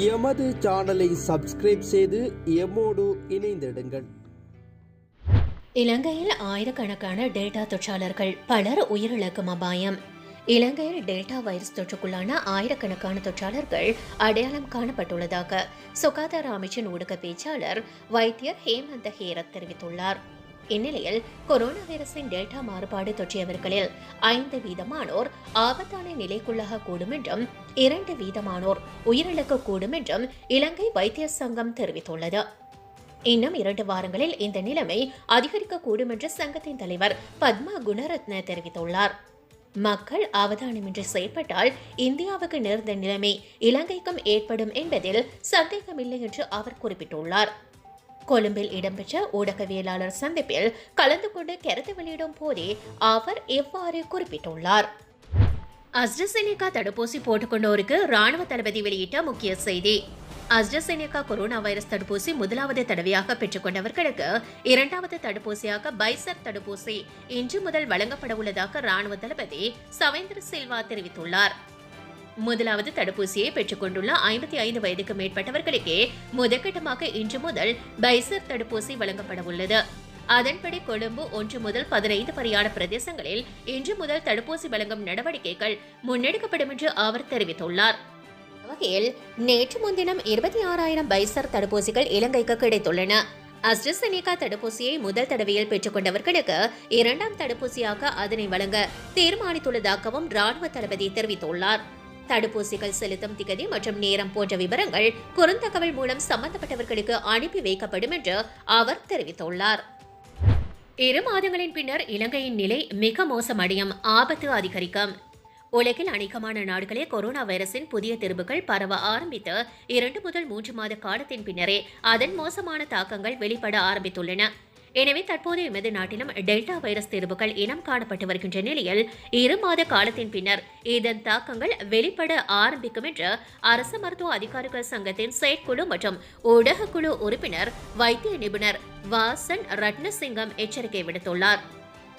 எமது சேனலை சப்ஸ்கிரைப் செய்து எம்மோடு இணைந்திடுங்கள். இலங்கையில் ஆயிரக்கணக்கான டெல்டா தொற்றாளர்கள் பலர் உயிரிழக்கும் அபாயம். இலங்கையில் டெல்டா வைரஸ் தொற்றுக்குள்ளான ஆயிரக்கணக்கான தொற்றாளர்கள் அடையாளம் காணப்பட்டுள்ளதாக சுகாதார அமைச்சின் ஊடக பேச்சாளர் வைத்தியர் ஹேமந்த ஹேரத் தெரிவித்துள்ளார். இந்நிலையில் கொரோனா வைரஸின் டெல்டா மாறுபாடு தொற்றியவர்களில் 5% ஆபத்தான நிலைக்குள்ளாக கூடும் என்றும் 2% உயிரிழக்கக்கூடும் என்றும் இலங்கை வைத்திய சங்கம் தெரிவித்துள்ளது. இன்னும் 2 வாரங்களில் இந்த நிலைமை அதிகரிக்கக்கூடும் என்று சங்கத்தின் தலைவர் பத்மா குணரத்ன தெரிவித்துள்ளார். மக்கள் அவதானமின்றி செயல்பட்டால் இந்தியாவுக்கு நேர்ந்த நிலைமை இலங்கைக்கும் ஏற்படும் என்பதில் சந்தேகமில்லை என்று அவர் குறிப்பிட்டுள்ளார். கொழும்பில் இடம்பெற்ற ஊடகவியலாளர் சந்திப்பில் கலந்து கொண்டு கருத்து வெளியிடும் போதே அவர் இவ்வாறு குறிப்பிட்டுள்ளார். அஸ்ட்ராசெனேகா தடுப்பூசி போட்டுக்கொண்டோருக்கு ராணுவ தளபதி வெளியிட்ட முக்கிய செய்தி. அஸ்ட்ராசெனேகா கொரோனா வைரஸ் தடுப்பூசி முதலாவது தடவையாக பெற்றுக் கொண்டவர்களுக்கு 2வது தடுப்பூசியாக பைசர் தடுப்பூசி இன்று முதல் வழங்கப்பட உள்ளதாக ராணுவ தளபதி சவேந்திர சில்வா தெரிவித்துள்ளார். முதலாவது தடுப்பூசியை பெற்றுக் கொண்டுள்ள 55 வயதுக்கு மேற்பட்டவர்களுக்கே முதற்கட்டமாக இன்று முதல் பைசர் தடுப்பூசி வழங்கப்பட உள்ளது. அதன்படி கொழும்பு 1 முதல் 15 வரையான பிரதேசங்களில் இன்று முதல் தடுப்பூசி வழங்கும் நடவடிக்கைகள் முன்னெடுக்கப்படும் என்று அவர் தெரிவித்துள்ளார். வகையில் நேற்று முன்தினம் 26,000 பைசர் தடுப்பூசிகள் இலங்கைக்கு கிடைத்துள்ளன. அஸ்ட்ராசெனேகா தடுப்பூசியை முதல் தடவையில் பெற்றுக் கொண்டவர்களுக்கு 2ஆம் தடுப்பூசியாக அதனை வழங்க தீர்மானித்துள்ளதாகவும் ராணுவ தளபதி தெரிவித்துள்ளார். தடுப்பூசிகள் செலுத்தும் திகதி மற்றும் நேரம் போன்ற விவரங்கள் குறுந்தகவல் மூலம் சம்பந்தப்பட்டவர்களுக்கு அனுப்பி வைக்கப்படும் என்று அவர் தெரிவித்துள்ளார். 2 மாதங்களின் பின்னர் இலங்கையின் நிலை மிக மோசமடையும், ஆபத்து அதிகரிக்கும். உலகில் அநேகமான நாடுகளே கொரோனா வைரஸின் புதிய திரிபுகள் பரவ ஆரம்பித்து 2 முதல் 3 மாத காலத்தின் பின்னரே அதன் மோசமான தாக்கங்கள் வெளிப்பட ஆரம்பித்துள்ளன. எனவே தற்போது எமது நாட்டிலும் டெல்டா வைரஸ் திரிபுகள் இனம் காணப்பட்டு வருகின்ற நிலையில் 2 மாத காலத்தின் பின்னர் இதன் தாக்கங்கள் வெளிப்பட ஆரம்பிக்கும் என்று அரசு மருத்துவ அதிகாரிகள் சங்கத்தின் செயற்குழு மற்றும் ஊடகக்குழு உறுப்பினர் வைத்திய நிபுணர் வாசன் ரட்னசிங்கம் எச்சரிக்கை விடுத்துள்ளார்.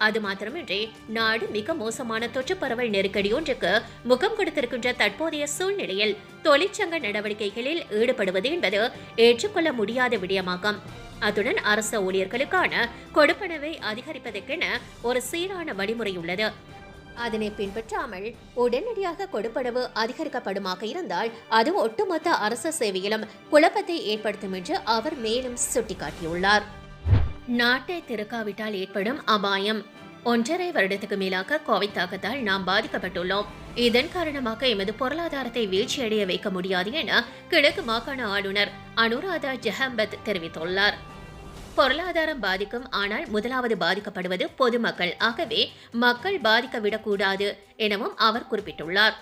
அது மாத்திரமின்றி நாடு மிக மோசமான தொற்று பரவல் நெருக்கடி ஒன்றுக்கு முகம் கொடுத்திருக்கின்ற தற்போதைய சூழ்நிலையில் தொழிற்சங்க நடவடிக்கைகளில் ஈடுபடுவது என்பது ஏற்றுக்கொள்ள முடியாத விடயமாகும். அத்துடன் அரசு ஊழியர்களுக்கான கொடுப்பனவை அதிகரிப்பதற்கென ஒரு சீரான வழிமுறை உள்ளது. அதனை பின்பற்றாமல் உடனடியாக கொடுப்பனவு அதிகரிக்கப்படுமாக இருந்தால் அது ஒட்டுமொத்த அரசு சேவையிலும் குழப்பத்தை ஏற்படுத்தும் என்று அவர் மேலும் சுட்டிக்காட்டியுள்ளார். நாட்டை திறக்காவிட்டால் ஏற்படும் அபாயம். 1.5 வருடத்துக்கு மேலாக கோவிட் தாக்கத்தால் நாம் பாதிக்கப்பட்டுள்ளோம். இதன் காரணமாக எமது பொருளாதாரத்தை வீழ்ச்சியடைய வைக்க முடியாது என கிழக்கு மாகாண ஆளுநர் அனுராதா ஜெஹம்பத் தெரிவித்துள்ளார். பொருளாதாரம் பாதிக்கும், ஆனால் முதலாவது பாதிக்கப்படுவது பொதுமக்கள். ஆகவே மக்கள் பாதிக்கவிடக்கூடாது எனவும் அவர் குறிப்பிட்டுள்ளார்.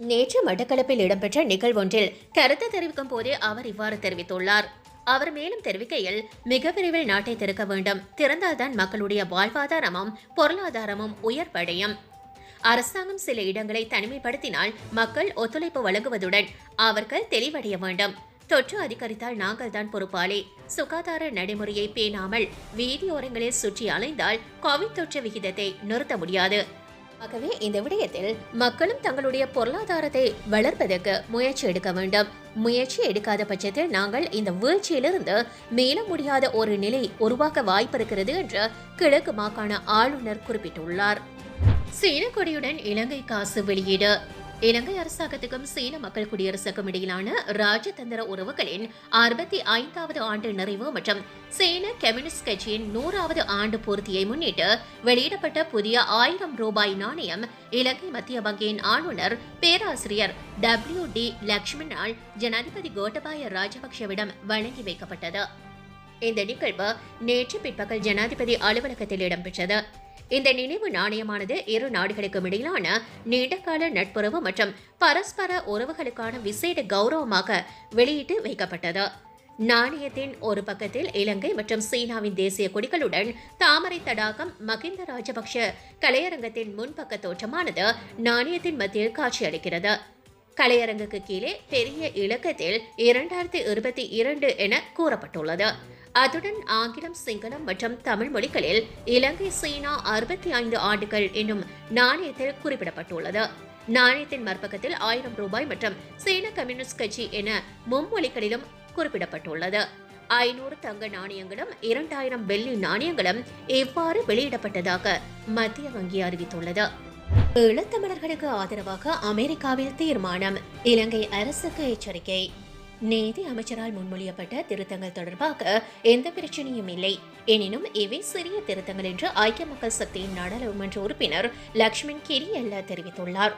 நேற்று மட்டக்களப்பில் இடம்பெற்ற நிகழ்வொன்றில் கருத்து தெரிவிக்கும் போதே அவர் இவ்வாறு தெரிவித்துள்ளார். அவர் மேலும் தெரிவிக்கையில், மிக விரைவில் நாட்டை திறக்க வேண்டும். திறந்தால்தான் மக்களுடைய வாழ்வாதாரமும் பொருளாதாரமும் உயர்வடையும். அரசாங்கம் சில இடங்களை தனிமைப்படுத்தினால் மக்கள் ஒத்துழைப்பு வழங்குவதுடன் அவர்கள் தெளிவடைய வேண்டும். தொற்று அதிகரித்தால் நாங்கள் தான் பொறுப்பாளி. சுகாதார நடைமுறையை பேணாமல் வீதியோரங்களில் சுற்றி அலைந்தால் கோவிட் தொற்று விகிதத்தை நிறுத்த முடியாது. ஆகவே இந்த விடயத்தில் மக்களும் தங்களுடைய பொருளாதாரத்தை வளர்ப்பதற்கு முயற்சி எடுக்க வேண்டும். முயற்சி எடுக்காத பட்சத்தில் நாங்கள் இந்த வீழ்ச்சியிலிருந்து மீள முடியாத ஒரு நிலை உருவாக்க வாய்ப்பிருக்கிறது என்று கிழக்கு மாகாண ஆளுநர் குறிப்பிட்டுள்ளார். சீன கொடியுடன் இலங்கை காசு வெளியீடு. இலங்கை அரசாங்கத்துக்கும் சீன மக்கள் குடியரசுக்கும் இடையிலான ராஜதந்திர உறவுகளின் 65வது ஆண்டு நிறைவு மற்றும் சீன கம்யூனிஸ்ட் கட்சியின் 100வது ஆண்டு பூர்த்தியை முன்னிட்டு வெளியிடப்பட்ட புதிய 1000 ரூபாய் நாணயம் இலங்கை மத்திய வங்கியின் ஆளுநர் பேராசிரியர் WD லட்சுமணால் ஜனாதிபதி கோட்டபாய ராஜபக்ஷவிடம் வழங்கி வைக்கப்பட்டது. இந்த நிகழ்வு நேற்று பிற்பகல் ஜனாதிபதி அலுவலகத்தில் இடம்பெற்றது. இந்த நினைவு நாணயமானது 2 நாடுகளுக்கும் இடையிலான நீண்டகால நட்புறவு மற்றும் பரஸ்பர உறவுகளுக்கான விசேட கௌரவமாக வெளியிட்டு வைக்கப்பட்டது. நாணயத்தின் ஒரு பக்கத்தில் இலங்கை மற்றும் சீனாவின் தேசிய கொடிகளுடன் தாமரை தடாகம் மகிந்த ராஜபக்ஷ கலையரங்கத்தின் முன்பக்க தோற்றமானது நாணயத்தின் மத்தியில் காட்சியளிக்கிறது. கலையரங்குக்கு கீழே பெரிய இலக்கத்தில் 2022 என கூறப்பட்டுள்ளது. அத்துடன் ஆங்கிலம், சிங்களம் மற்றும் தமிழ் மொழிகளில் இலங்கை சீனா 65 ஆண்டுகள் என்னும் நாணயத்தில் குறிப்பிடப்பட்டுள்ளது. நாணயத்தின் மறுபக்கத்தில் 1000 ரூபாய் மற்றும் சீன கம்யூனிஸ்ட் கட்சி என மும்மொழிகளிலும் குறிப்பிடப்பட்டுள்ளது. 500 தங்க நாணயங்களும் 2000 வெள்ளி நாணயங்களும் இவ்வாறு வெளியிடப்பட்டதாக மத்திய வங்கி அறிவித்துள்ளது. ஈழத்தமிழர்களுக்கு ஆதரவாக அமெரிக்காவில் தீர்மானம், இலங்கை அரசுக்கு எச்சரிக்கை. நீதி அமைச்சரால் முன்மொழியப்பட்ட திருத்தங்கள் தொடர்பாக எந்த பிரச்சனையும் இல்லை, எனினும் இவை சிறிய திருத்தங்கள் என்று ஐக்கிய மக்கள் சக்தியின் நாடாளுமன்ற உறுப்பினர் லக்ஷ்மண் கிரியல்ல தெரிவித்துள்ளார்.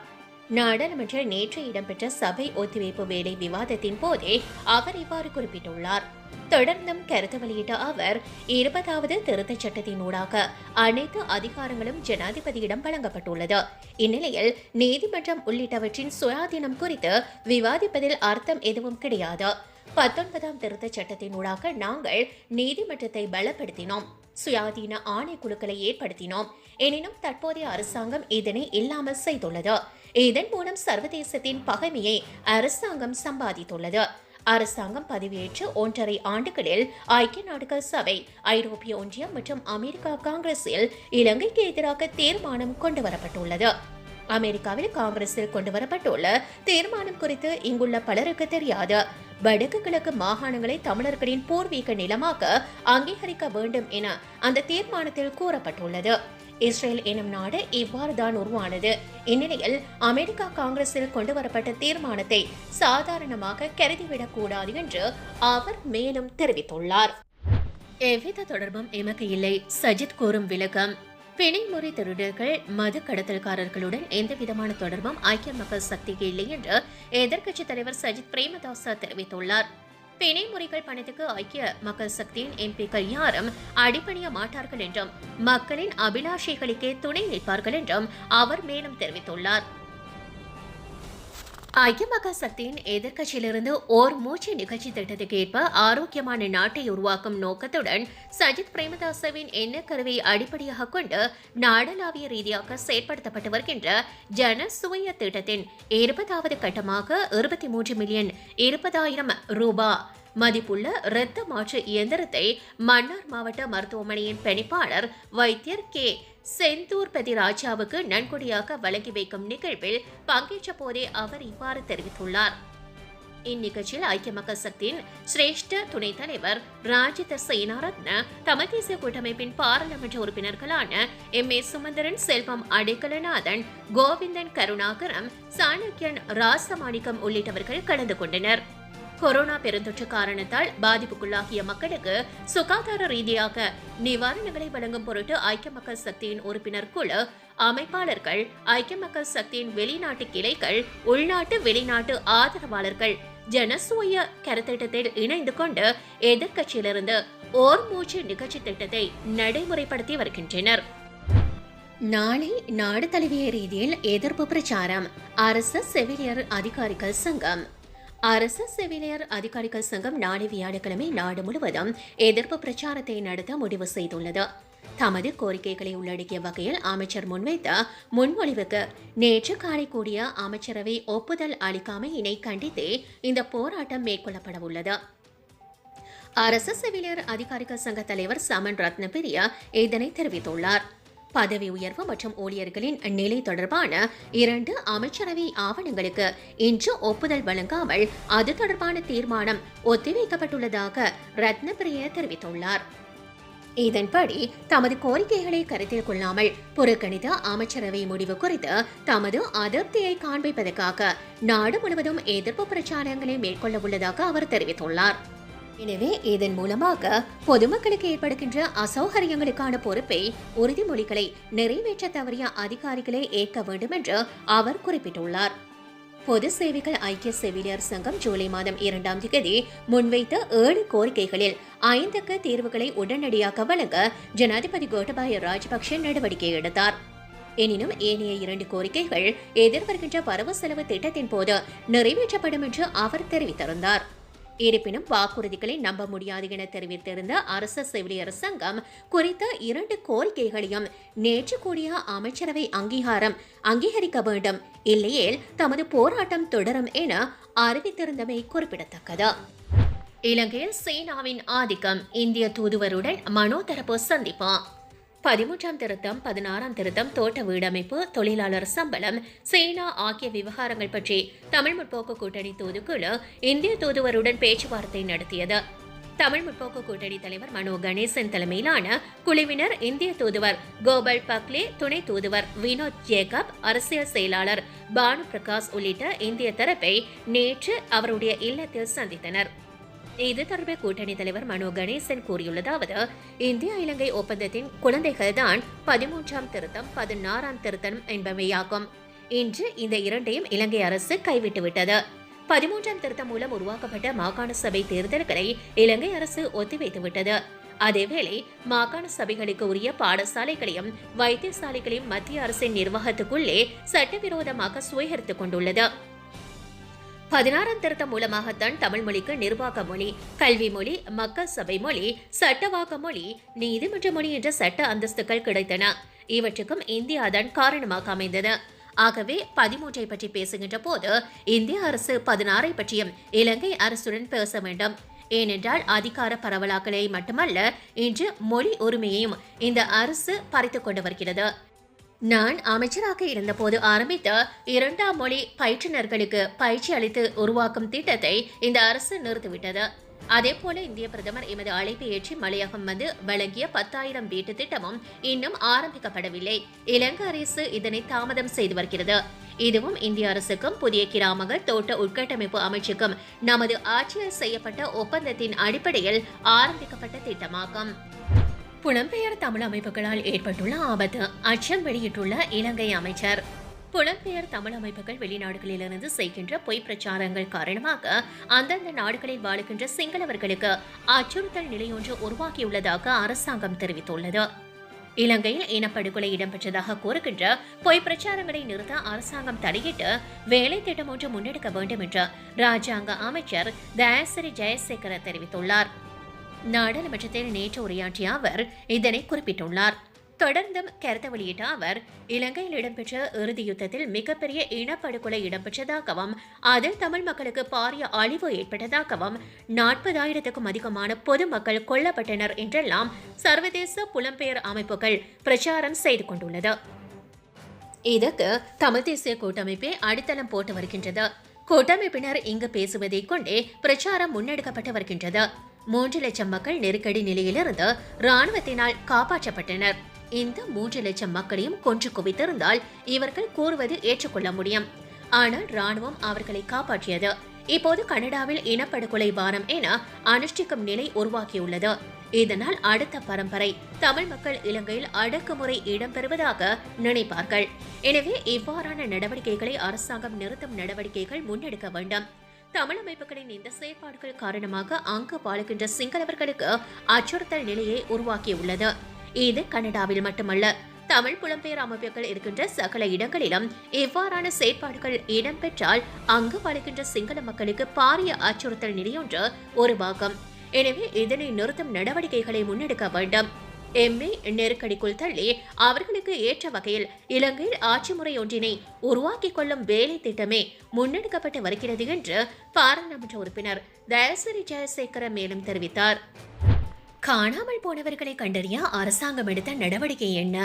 நாடாளுமன்றில் நேற்று இடம்பெற்ற சபை ஒத்திவைப்பு வேலை விவாதத்தின் போதே அவர் இவ்வாறு குறிப்பிட்டுள்ளார். தொடர்ந்தும் கருத்து வெளியிட்ட அவர், 20வது திருத்தச் சட்டத்தின் ஊடாக அனைத்து அதிகாரங்களும் ஜனாதிபதியிடம் வழங்கப்பட்டுள்ளது. இந்நிலையில் நீதிமன்றம் உள்ளிட்டவற்றின் சுயாதீனம் குறித்து விவாதிப்பதில் அர்த்தம் எதுவும் கிடையாது. 19ஆம் திருத்தச் சட்டத்தின் ஊடாக நாங்கள் நீதிமன்றத்தை பலப்படுத்தினோம், சுயாதீன ஆணைக்குழுக்களை ஏற்படுத்தினோம். எனினும் தற்போதைய அரசாங்கம் இதனை இல்லாமல் செய்துள்ளது. இதன் மூலம் சர்வதேசத்தின் பகைமையை அரசாங்கம் சம்பாதித்துள்ளது. அரசாங்கம் பதவியேற்று 1.5 ஆண்டுகளில் ஐக்கிய நாடுகள் சபை, ஐரோப்பிய ஒன்றியம் மற்றும் அமெரிக்கா காங்கிரஸில் இலங்கைக்கு எதிராக தீர்மானம் கொண்டுவரப்பட்டுள்ளது. அமெரிக்காவில் காங்கிரஸில் கொண்டுவரப்பட்டுள்ள தீர்மானம் குறித்து இங்குள்ள பலருக்கு தெரியாது. வடக்கு கிழக்கு மாகாணங்களை தமிழர்களின் பூர்வீக நிலமாக அங்கீகரிக்க வேண்டும் என அந்த தீர்மானத்தில் கூறப்பட்டுள்ளது. இஸ்ரேல் எனும் நாடு இவ்வாறுதான் உருவானது. இந்நிலையில் அமெரிக்கா காங்கிரஸில் கொண்டுவரப்பட்ட தீர்மானத்தை சாதாரணமாக கருதிவிடக் கூடாது என்று அவர் மேலும் தெரிவித்துள்ளார். எவ்வித தொடர்பும் எமக்கு இல்லை, சஜித் கூறும் விளக்கம். பிணைமுறை திருடர்கள், மது கடத்தல்காரர்களுடன் எந்தவிதமான தொடர்பும் ஐக்கிய மக்கள் சக்திக்கு இல்லை என்று எதிர்க்கட்சித் தலைவர் சஜித் பிரேமதாச தெரிவித்துள்ளார். பிணைமுறைகள் பணத்துக்கு ஐக்கிய மக்கள் சக்தியின் எம்பிக்கள் யாரும் அடிபணிய மாட்டார்கள் என்றும் மக்களின் அபிலாஷைகளுக்கே துணை நிற்பார்கள் என்றும் அவர் மேலும் தெரிவித்துள்ளார். ஐக்கிய மக்கள் சக்தியின் எதிர்க்கட்சியிலிருந்து ஓர் மூச்சு நிகழ்ச்சி திட்டத்துக்கு ஏற்ப ஆரோக்கியமான நாட்டை உருவாக்கும் நோக்கத்துடன் சஜித் பிரேமதாசவின் எண்ணக்கருவை அடிப்படையாக கொண்டு நாடளாவிய ரீதியாக செயற்படுத்தப்பட்டு வருகின்ற ஜனசுய திட்டத்தின் 20வது கட்டமாக 23 மில்லியன் 20,000 ரூபாய் மதிப்புள்ள இரத்த மாற்று இயந்திரத்தை மன்னார் மாவட்ட மருத்துவமனையின் பணிப்பாளர் வைத்தியர் கே செந்தூர்பதி ராஜாவுக்கு நன்கொடையாக வழங்கி வைக்கும் நிகழ்வில் பங்கேற்ற போதே அவர் இவ்வாறு தெரிவித்துள்ளார். இந்நிகழ்ச்சியில் ஐக்கிய மக்கள் சக்தியின் சிரேஷ்ட துணைத் தலைவர் ராஜித சேனாரத்ன, தமிழ் தேசிய கூட்டமைப்பின் பாராளுமன்ற உறுப்பினர்களான எம்.ஏ. சுமந்திரன், செல்வம் அடைக்கலநாதன், கோவிந்தன் கருணாகரம், சாணக்கியன், ராசமாணிக்கம் உள்ளிட்டவர்கள் கலந்து கொண்டனர். கொரோனா பெருந்தொற்று காரணத்தால் பாதிப்புக்குள்ளாகிய மக்களுக்கு சுகாதார ரீதியாக நிவாரணங்களை வழங்கும் பொருட்டு ஐக்கிய மக்கள் சக்தியின் உறுப்பினர் குழு, அமைப்பாளர்கள், ஐக்கிய மக்கள் சக்தியின் வெளிநாட்டு கிளைகள், உள்நாட்டு வெளிநாட்டு ஆதரவாளர்கள் ஜனசுய கருத்திட்டத்தில் இணைந்து கொண்டு எதிர்க்கட்சியிலிருந்து ஓர் மூச்சு நிகழ்ச்சி திட்டத்தை நடைமுறைப்படுத்தி வருகின்றனர். நாளை நாடு தழுவிய ரீதியில் எதிர்ப்பு பிரச்சாரம். அரசு செவிலியர் அதிகாரிகள் சங்கம். அரசு செவிலியர் அதிகாரிகள் சங்கம் நாளை வியாழக்கிழமை நாடு முழுவதும் எதிர்ப்பு பிரச்சாரத்தை நடத்த முடிவு செய்துள்ளது. தமது கோரிக்கைகளை உள்ளடக்கிய வகையில் அமைச்சர் முன்வைத்த முன்மொழிவுக்கு நேற்று காலை கூடிய அமைச்சரவை ஒப்புதல் அளிக்காமையினை கண்டித்தே இந்த போராட்டம் மேற்கொள்ளப்பட உள்ளது. அரசு செவிலியர் அதிகாரிகள் சங்க தலைவர் சமன் ரத்னபிரியா இதனை தெரிவித்துள்ளார். பதவி உயர்வு மற்றும் ஊழியர்களின் நிலை தொடர்பான 2 அமைச்சரவை ஆவணங்களுக்கு இன்று ஒப்புதல் வழங்காமல் அது தொடர்பான தீர்மானம் ஒத்திவைக்கப்பட்டுள்ளதாக ரத்னபிரியா தெரிவித்துள்ளார். இதன்படி தமது கோரிக்கைகளை கருத்தில் கொள்ளாமல் புறக்கணித்த அமைச்சரவை முடிவு குறித்து தமது அதிருப்தியை காண்பிப்பதற்காக நாடு முழுவதும் எதிர்ப்பு பிரச்சாரங்களை மேற்கொள்ள உள்ளதாக அவர் தெரிவித்துள்ளார். எனவே இதன் மூலமாக பொதுமக்களுக்கு ஏற்படுகின்ற அசௌகரியங்களுக்கான பொறுப்பை, உறுதிமொழிகளை நிறைவேற்ற தவறிய அதிகாரிகளை ஏற்க வேண்டும் என்று அவர் குறிப்பிட்டுள்ளார். பொது சேவைகள் ஐக்கிய செவிலியர் சங்கம் ஜூலை மாதம் 2ஆம் தேதி முன்வைத்த 7 கோரிக்கைகளில் 5க்கு தீர்வுகளை உடனடியாக வழங்க ஜனாதிபதி கோட்டபாய ராஜபக்ஷ நடவடிக்கை எடுத்தார். எனினும் ஏனைய 2 கோரிக்கைகள் எதிர்வருகின்ற வரவு செலவு திட்டத்தின் போது நிறைவேற்றப்படும் என்று அவர் தெரிவித்திருந்தார். இருப்பினும் வாக்குறுதிகளை நம்ப முடியாது என தெரிவித்திருந்த அரசு செவிலியர் சங்கம் குறித்த 2 கோரிக்கைகளையும் நேற்று கூடிய அமைச்சரவை அங்கீகரிக்க வேண்டும், இல்லையேல் தமது போராட்டம் தொடரும் என அறிவித்திருந்தமை குறிப்பிடத்தக்கது. இலங்கையில் சீனாவின் ஆதிக்கம், இந்திய தூதுவருடன் மனோ தரப்பு சந்திப்பு. 13ஆம் திருத்தம், 16ஆம் திருத்தம், தோட்ட வீடமைப்பு, தொழிலாளர் சம்பளம், சீனா ஆகிய விவகாரங்கள் பற்றி தமிழ் முற்போக்கு கூட்டணி தூதுக்குழு இந்திய தூதுவருடன் பேச்சுவார்த்தை நடத்தியது. தமிழ் முற்போக்கு கூட்டணி தலைவர் மனோ கணேசன் தலைமையிலான குழுவினர் இந்திய தூதுவர் கோபால் பக்லே, துணை தூதுவர் வினோத் ஜேக்கப், அரசியல் செயலாளர் பானு பிரகாஷ் உள்ளிட்ட இந்திய தரப்பை நேற்று அவருடைய இல்லத்தில் சந்தித்தனர். இது தொடர்பில் கூட்டணி தலைவர் மனோ கணேசன் கூறியுள்ளதாவது, இந்தியா இலங்கை ஒப்பந்தத்தின் குழந்தைகள்தான் 13ஆம் திருத்தம், 16ஆம் திருத்தம் என்பவையாகும். இன்று இந்த இரண்டையும் இலங்கை அரசு கைவிட்டுவிட்டது. 13ஆம் திருத்தம் மூலம் உருவாக்கப்பட்ட மாகாண சபை தேர்தல்களை இலங்கை அரசு ஒத்திவைத்துவிட்டது. அதேவேளை மாகாண சபைகளுக்கு உரிய பாடசாலைகளையும் வைத்தியசாலைகளையும் மத்திய அரசின் நிர்வாகத்துக்குள்ளே சட்டவிரோதமாக சுவீகரித்துக் கொண்டுள்ளது. 16ஆம் திருத்தம் மூலமாகத்தான் தமிழ் மொழிக்கு நிர்வாக மொழி, கல்வி மொழி, மக்கள் சபை மொழி, சட்டவாக்க மொழி, நீதிமன்ற மொழி என்ற சட்ட அந்தஸ்துகள் கிடைத்தன. இவற்றுக்கும் இந்தியாதான் காரணமாக அமைந்தது. ஆகவே 13ஐ பற்றி பேசுகின்ற போது இந்திய அரசு 16ஐ பற்றியும் இலங்கை அரசுடன் பேச வேண்டும். ஏனென்றால் அதிகார பரவலாக்கலை மட்டுமல்ல, இன்று மொழி உரிமையையும் இந்த அரசு பறித்துக் கொண்டு வருகிறது. நான் அமைச்சராக இருந்தபோது ஆரம்பித்த 2ஆம் மொழி பயிற்றுநர்களுக்கு பயிற்சி அளித்து உருவாக்கும் திட்டத்தை இந்த அரசு நிறுத்திவிட்டது. அதேபோல இந்திய பிரதமர் எமது அழைப்பை ஏற்றி மலையகம் வந்து வழங்கிய 10,000 வீட்டு திட்டமும் இன்னும் ஆரம்பிக்கப்படவில்லை. இலங்கை அரசு இதனை தாமதம் செய்து வருகிறது. இதுவும் இந்திய அரசுக்கும் புதிய கிராமங்கள் தோட்ட உட்கட்டமைப்பு அமைச்சுக்கும் நமது ஆட்சியில் செய்யப்பட்ட ஒப்பந்தத்தின் அடிப்படையில் ஆரம்பிக்கப்பட்ட திட்டமாகும். புலம்பெயர் தமிழ் அமைப்புகளால் ஏற்பட்டுள்ள ஆபத்து, அச்சம் வெளியிட்டுள்ள இலங்கை அமைச்சர். புலம்பெயர் தமிழ் அமைப்புகள் வெளிநாடுகளிலிருந்து செய்கின்ற பொய் பிரச்சாரங்கள் காரணமாக அந்தந்த நாடுகளில் வாழுகின்ற சிங்களவர்களுக்கு அச்சுறுத்தல் நிலையொன்று உருவாக்கியுள்ளதாக அரசாங்கம் தெரிவித்துள்ளது. இலங்கையில் இனப்படுகொலை இடம்பெற்றதாக கூறுகின்ற பொய் பிரச்சாரங்களை நிறுத்த அரசாங்கம் தலையிட்டு வேலை திட்டம் ஒன்று முன்னெடுக்க வேண்டும் என்று ராஜாங்க அமைச்சர் தயாசிறி ஜெயசேகர தெரிவித்துள்ளார். நாடாளுமன்றத்தில் நேற்று உரையாற்றிய அவர் இதனை குறிப்பிட்டுள்ளார். தொடர்ந்தும் கருத்து வெளியிட்ட அவர், இலங்கையில் இடம்பெற்ற இறுதி யுத்தத்தில் மிகப்பெரிய இனப்படுகொலை இடம்பெற்றதாகவும் அதில் தமிழ் மக்களுக்கு பாரிய அழிவு ஏற்பட்டதாகவும் 40,000க்கும் அதிகமான பொதுமக்கள் கொல்லப்பட்டனர் என்றெல்லாம் சர்வதேச புலம்பெயர் அமைப்புகள் பிரச்சாரம் செய்து கொண்டுள்ளது. இதற்கு தமிழ் தேசிய கூட்டமைப்பே அடித்தளம் போட்டு வருகின்றது. கூட்டமைப்பினர் இங்கு பேசுவதை கொண்டே பிரச்சாரம் முன்னெடுக்கப்பட்டு வருகின்றது. 3 லட்சம் மக்கள் நெருக்கடி நிலையிலிருந்து ராணுவத்தினால் காப்பாற்றப்பட்டனர். இந்த 3 லட்சம் மக்களையும் கொன்று குவித்திருந்தால் இவர்கள் கூறுவது ஏற்றுக்கொள்ள முடியும். ஆனால் ராணுவம் அவர்களை காப்பாற்றியது. இப்போது கனடாவில் இனப்படுகொலை வாரம் என அனுஷ்டிக்கும் நிலை உருவாக்கியுள்ளது. இதனால் அடுத்த பரம்பரை தமிழ் மக்கள் இலங்கையில் அடக்குமுறை இடம்பெறுவதாக நினைப்பார்கள். எனவே இவ்வாறான நடவடிக்கைகளை அரசாங்கம் நிறுத்தும் நடவடிக்கைகள் முன்னெடுக்க வேண்டும். தமிழ் அமைப்புகளின் இந்த செயற்பாடுகள் காரணமாக அங்கு வாழுகின்ற சிங்களவர்களுக்கு அச்சுறுத்தல் நிலையை உருவாக்கியுள்ளது. இது கனடாவில் மட்டுமல்ல, தமிழ் புலம்பெயர் அமைப்புகள் இருக்கின்ற சகல இடங்களிலும் இவ்வாறான செயற்பாடுகள் இடம்பெற்றால் அங்கு வாழுகின்ற சிங்கள மக்களுக்கு பாரிய அச்சுறுத்தல் நிலையொன்று உருவாகும். எனவே இதனை நிறுத்தும் நடவடிக்கைகளை முன்னெடுக்க வேண்டும். எம்மை நெருக்கடிக்குள் தள்ளி அவர்களுக்கு ஏற்ற வகையில் இலங்கையில் ஆட்சி முறை ஒன்றினை உருவாக்கிக் கொள்ளும் வேலை திட்டமே முன்னெடுக்கப்பட்டு வருகிறது என்று பாராளுமன்ற உறுப்பினர் தயாசிறி ஜெயசேகர மேலும் தெரிவித்தார். காணாமல் போனவர்களை கண்டறிய அரசாங்கம் எடுத்த நடவடிக்கை என்ன?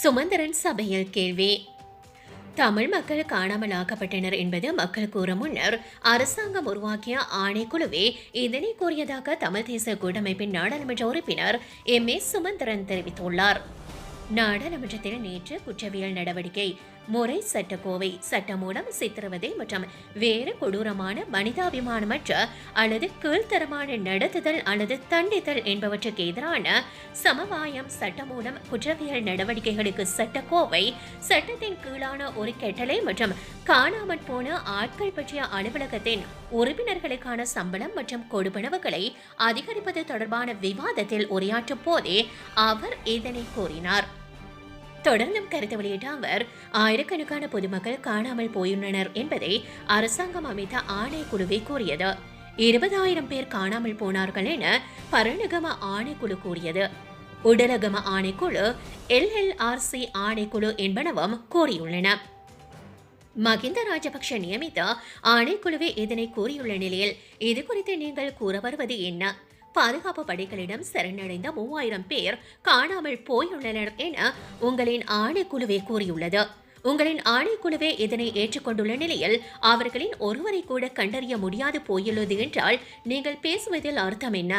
சுமந்திரன் சபையில் கேள்வி. தமிழ் மக்கள் காணாமல் ஆக்கப்பட்டனர் என்பது மக்கள் கூற முன்னர் அரசாங்கம் உருவாக்கிய ஆணைக்குழுவே இதனை கூறியதாக தமிழ் தேசிய கூட்டமைப்பின் நாடாளுமன்ற உறுப்பினர் எம். ஏ. சுமந்திரன் தெரிவித்துள்ளார். நாடாளுமன்றத்தில் நேற்று குற்றவியல் நடவடிக்கை முறை சட்டக்கோவை சட்டம் மூலம் சித்திரவதை மற்றும் வேறு கொடூரமான மனிதாபிமானமற்ற அல்லது கீழ்த்தரமான நடத்துதல் அல்லது தண்டித்தல் என்பவற்றுக்கு எதிரான சமவாயம் சட்டம் மூலம் குற்றவியல் நடவடிக்கைகளுக்கு சட்டக்கோவை சட்டத்தின் கீழான ஒரு கட்டளை மற்றும் காணாமற் போன ஆட்கள் பற்றிய அலுவலகத்தின் உறுப்பினர்களுக்கான சம்பளம் மற்றும் கொடுப்பனவுகளை அதிகரிப்பது தொடர்பான விவாதத்தில் உரையாற்றும் போதே அவர் இதனை கூறினார். தொடர்ந்தும் கருத்து வெளியிட்ட அவர், ஆயிரக்கணக்கான பொதுமக்கள் காணாமல் போயுள்ளனர் என்பதை அரசாங்கம் அமைத்த ஆணைக்குழுவே கூறியது. 20,000 பேர் காணாமல் போனார்கள் என பரணகம ஆணைக்குழு கூறியது. உடலகம ஆணைக்குழு, LLRC ஆணைக்குழு என்பனவும் கூறியுள்ளன. மகிந்த ராஜபக்ஷ நியமித்த ஆணைக்குழுவே இதனை கூறியுள்ள நிலையில் இது குறித்து நீங்கள் கூற வருவது என்ன? பாதுகாப்பு படைகளிடம் சரணடைந்த 3000 பேர் காணாமல் போயுள்ளனர் என உங்களின் ஆணைக்குழுவே கூறியுள்ளது. உங்களின் ஆணைக்குழுவே இதனை ஏற்றுக்கொண்டுள்ள நிலையில் அவர்களின் ஒருவரை கூட கண்டறிய முடியாது போயுள்ளது என்றால் நீங்கள் பேசுவதில் அர்த்தம் என்ன?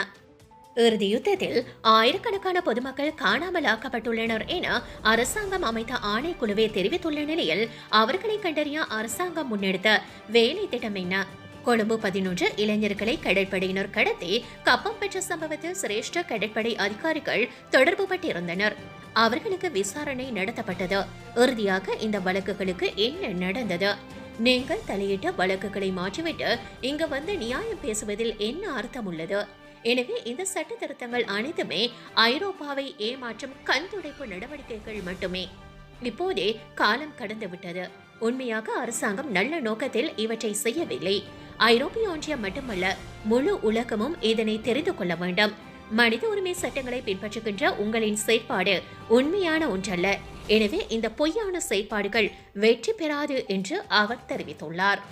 இறுதி யுத்தத்தில் ஆயிரக்கணக்கான பொதுமக்கள் காணாமல் ஆக்கப்பட்டுள்ளனர் என அரசாங்கம் அமைத்த ஆணைக்குழுவே தெரிவித்துள்ள நிலையில் அவர்களை கண்டறிய அரசாங்கம் முன்னெடுத்த வேலை திட்டம் என்ன? கொழும்பு 11 இளைஞர்களை கடற்படையினர் கடத்தி கப்பம் பெற்ற சம்பவத்தில் சிரேஷ்ட கடற்படை அதிகாரிகள் தொடர்பு பட்டிருந்தனர். அவர்களுக்கு விசாரணை நடத்தப்பட்டது. இறுதியாக இந்த வழக்குகளுக்கு என்ன நடந்தது? நீங்கள் தலையிட்ட வழக்குகளை மாற்றிவிட்டு இங்கு வந்து நியாயம் பேசுவதில் என்ன அர்த்தம் உள்ளது? எனவே இந்த சட்ட திருத்தங்கள் அனைத்துமே ஐரோப்பாவை ஏமாற்றும் கண் துடைப்பு நடவடிக்கைகள் மட்டுமே. இப்போதே காலம் கடந்து விட்டது. உண்மையாக அரசாங்கம் நல்ல நோக்கத்தில் இவற்றை செய்யவில்லை. ஐரோப்பிய ஒன்றியம் மட்டுமல்ல, முழு உலகமும் இதனை தெரிந்து கொள்ள வேண்டும். மனித உரிமை சட்டங்களை பின்பற்றுகின்ற உங்களின் செயற்பாடு உண்மையான ஒன்றல்ல. எனவே இந்த பொய்யான செயற்பாடுகள் வெற்றி பெறாது என்று அவர் தெரிவித்துள்ளார்.